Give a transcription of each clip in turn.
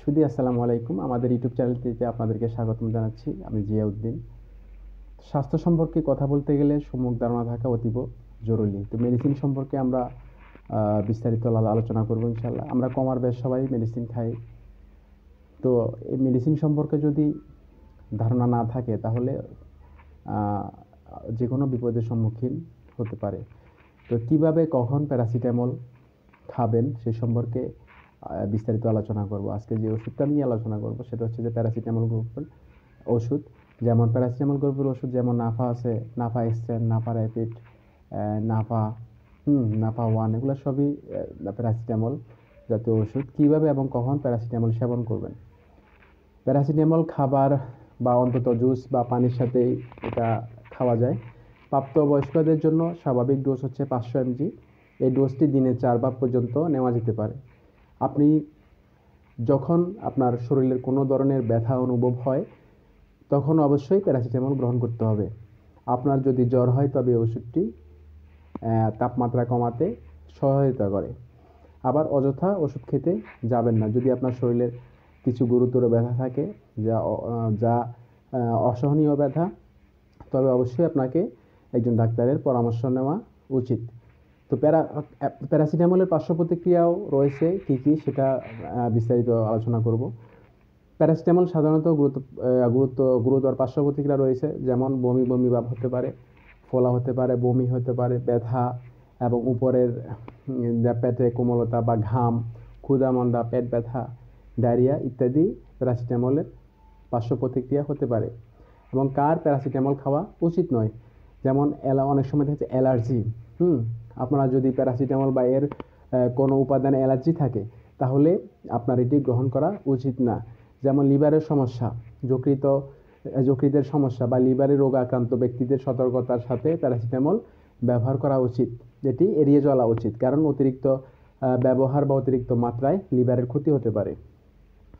সুধী আসসালামু আলাইকুম। আমাদের ইউটিউব চ্যানেলটিতে আপনাদেরকে স্বাগতম জানাচ্ছি। আমি জিয়াউদ্দিন। স্বাস্থ্য সম্পর্কে কথা বলতে গেলে সম্যক ধারণা থাকা অতীব জরুরি। তো মেডিসিন সম্পর্কে আমরা বিস্তারিত আলোচনা করব ইনশাআল্লাহ। আমরা কমার বেশ সবাই মেডিসিন খাই। তো এই মেডিসিন সম্পর্কে যদি ধারণা না থাকে তাহলে যে কোনো বিপদের সম্মুখীন হতে পারে। তো কিভাবে কখন প্যারাসিটামল খাবেন সে সম্পর্কে বিস্তারিত আলোচনা করব। আজকে যে ওষুধটা নিয়ে আলোচনা করব সেটা হচ্ছে যে প্যারাসিটামল গ্রুপের ওষুধ। যেমন প্যারাসিটামল গ্রুপের ওষুধ যেমন নাফা আছে, নাফা এক্সটেন, নাফা র্যাপিড, নাফা নাফা ওয়ান, এগুলো সবই প্যারাসিটামল জাতীয় ওষুধ। কীভাবে এবং কখন প্যারাসিটামল সেবন করবেন? প্যারাসিটামল খাবার বা অন্তত জুস বা পানির সাথে এটা খাওয়া যায়। প্রাপ্তবয়স্কদের জন্য স্বাভাবিক ডোজ হচ্ছে 500 mg। এই ডোজটি দিনে 4 বার পর্যন্ত নেওয়া যেতে পারে। আপনি যখন আপনার শরীরের কোনো ধরনের ব্যথা অনুভব হয় তখন অবশ্যই প্যারাসিটামল গ্রহণ করতে হবে। আপনার যদি জ্বর হয় তবে ওষুধটি তাপমাত্রা কমাতে সহায়তা করে। আবার অযথা ওষুধ খেতে যাবেন না। যদি আপনার শরীরের কিছু গুরুতর ব্যথা থাকে যা অসহনীয় ব্যথা, তবে অবশ্যই আপনাকে একজন ডাক্তারের পরামর্শ নেওয়া উচিত। তো প্যারাসিটামলের পার্শ্ব প্রতিক্রিয়াও রয়েছে কী সেটা বিস্তারিত আলোচনা করব। প্যারাসিটামল সাধারণত গুরুতর পার্শ্ব প্রতিক্রিয়া রয়েছে, যেমন বমি বমি ভাব হতে পারে, ফোলা হতে পারে, বমি হতে পারে, ব্যথা এবং উপরের পেটে কোমলতা বা ঘাম, ক্ষুধা-মন্দা, পেট ব্যথা, ডায়রিয়া ইত্যাদি প্যারাসিটামলের পার্শ্ব প্রতিক্রিয়া হতে পারে। এবং কার প্যারাসিটামল খাওয়া উচিত নয়, যেমন অনেক সময় দেখা যাচ্ছে অ্যালার্জি। আপনারা যদি প্যারাসিটামল বা এর কোনো উপাদানে অ্যালার্জি থাকে তাহলে আপনার এটি গ্রহণ করা উচিত না। যেমন লিভারের সমস্যা, যকৃতের সমস্যা বা লিভারের রোগ আক্রান্ত ব্যক্তিদের সতর্কতার সাথে প্যারাসিটামল ব্যবহার করা উচিত। এটি এড়িয়ে চলা উচিত, কারণ অতিরিক্ত ব্যবহার বা অতিরিক্ত মাত্রায় লিভারের ক্ষতি হতে পারে।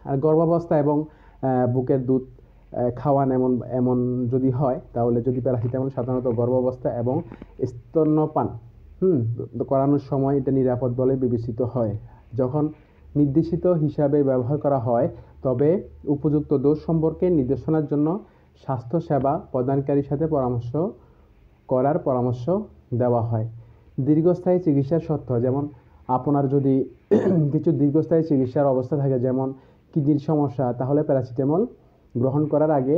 আর গর্ভাবস্থা এবং বুকের দুধ খাওয়ান এমন যদি হয়, তাহলে যদি প্যারাসিটামল সাধারণত গর্ভাবস্থা এবং স্তন্যপান করানোর সময় এটা নিরাপদ বলে বিবেচিত হয়। যখন নির্দেশিত হিসাবে ব্যবহার করা হয় তবে উপযুক্ত ডোজ সম্পর্কে নির্দেশনার জন্য স্বাস্থ্যসেবা প্রদানকারীর সাথে পরামর্শ দেওয়া হয়। দীর্ঘস্থায়ী চিকিৎসার শর্ত, যেমন আপনার যদি কিছু দীর্ঘস্থায়ী চিকিৎসার অবস্থা থাকে, যেমন কিডনির সমস্যা, তাহলে প্যারাসিটামল গ্রহণ করার আগে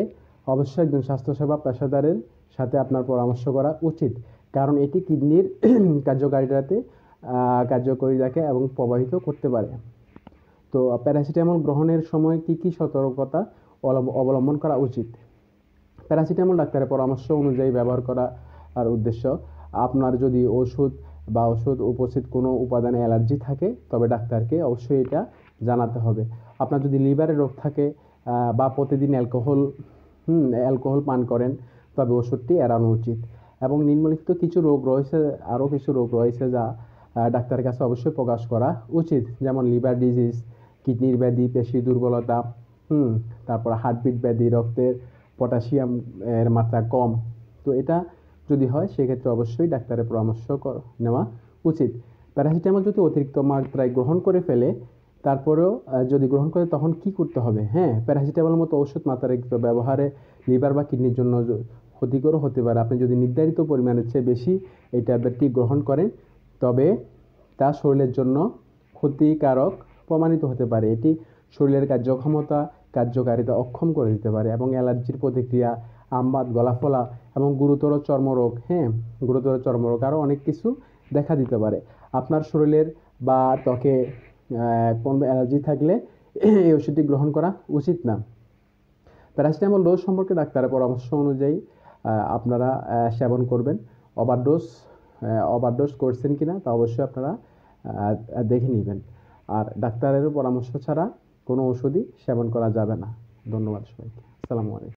অবশ্যই একজন স্বাস্থ্যসেবা পেশাদারের সাথে আপনার পরামর্শ করা উচিত, কারণ এটি কিডনির কার্যকারিতাকে এবং প্রভাবিত করতে পারে। তো প্যারাসিটামল গ্রহণের সময় কি সতর্কতা অবলম্বন করা উচিত? প্যারাসিটামল ডাক্তারের পরামর্শ অনুযায়ী ব্যবহার করার উদ্দেশ্য, আপনার যদি ওষুধ উপস্থিত কোনো উপাদানে অ্যালার্জি থাকে তবে ডাক্তারকে অবশ্যই এটা জানাতে হবে। আপনার যদি লিভারের রোগ থাকে বা প্রতিদিন অ্যালকোহল পান করেন তবে ওষুধটি এড়ানো উচিত। এবং নিম্নলিখিত আরও কিছু রোগ রয়েছে যা ডাক্তারের কাছে অবশ্যই প্রকাশ করা উচিত, যেমন লিভার ডিজিজ, কিডনির ব্যাধি, পেশি দুর্বলতা, তারপর হার্টবিট ব্যাধি, রক্তের পটাশিয়াম এর মাত্রা কম। তো এটা যদি হয় সেক্ষেত্রে অবশ্যই ডাক্তারের পরামর্শ নেওয়া উচিত। প্যারাসিটামল যদি অতিরিক্ত মাত্রায় গ্রহণ করে ফেলে, তারপরেও যদি গ্রহণ করে তখন কি করতে হবে? প্যারাসিটামলের মতো ওষুধ মাত্রাতিরিক্ত ব্যবহারে লিভার বা কিডনির জন্য ক্ষতিকর হতে পারে। আপনি যদি নির্ধারিত পরিমাণের চেয়ে বেশি এই ট্যাবলেটটি গ্রহণ করেন তবে তা শরীরের জন্য ক্ষতিকারক প্রমাণিত হতে পারে। এটি শরীরের কার্যকারিতা অক্ষম করে দিতে পারে এবং অ্যালার্জির প্রতিক্রিয়া, আমবাত, গলাফোলা এবং গুরুতর চর্মরোগ আরও অনেক কিছু দেখা দিতে পারে। আপনার শরীরের বা ত্বকে কোনো অ্যালার্জি থাকলে এই ওষুধটি গ্রহণ করা উচিত না। প্যারাসিটামল ডোজ সম্পর্কে ডাক্তারের পরামর্শ অনুযায়ী আপনারা সেবন করবেন। ওভারডোজ করছেন কিনা তা অবশ্যই আপনারা দেখে নেবেন। আর ডাক্তারের পরামর্শ ছাড়া কোনো ওষুধই সেবন করা যাবে না। ধন্যবাদ সবাইকে। আসসালামু আলাইকুম।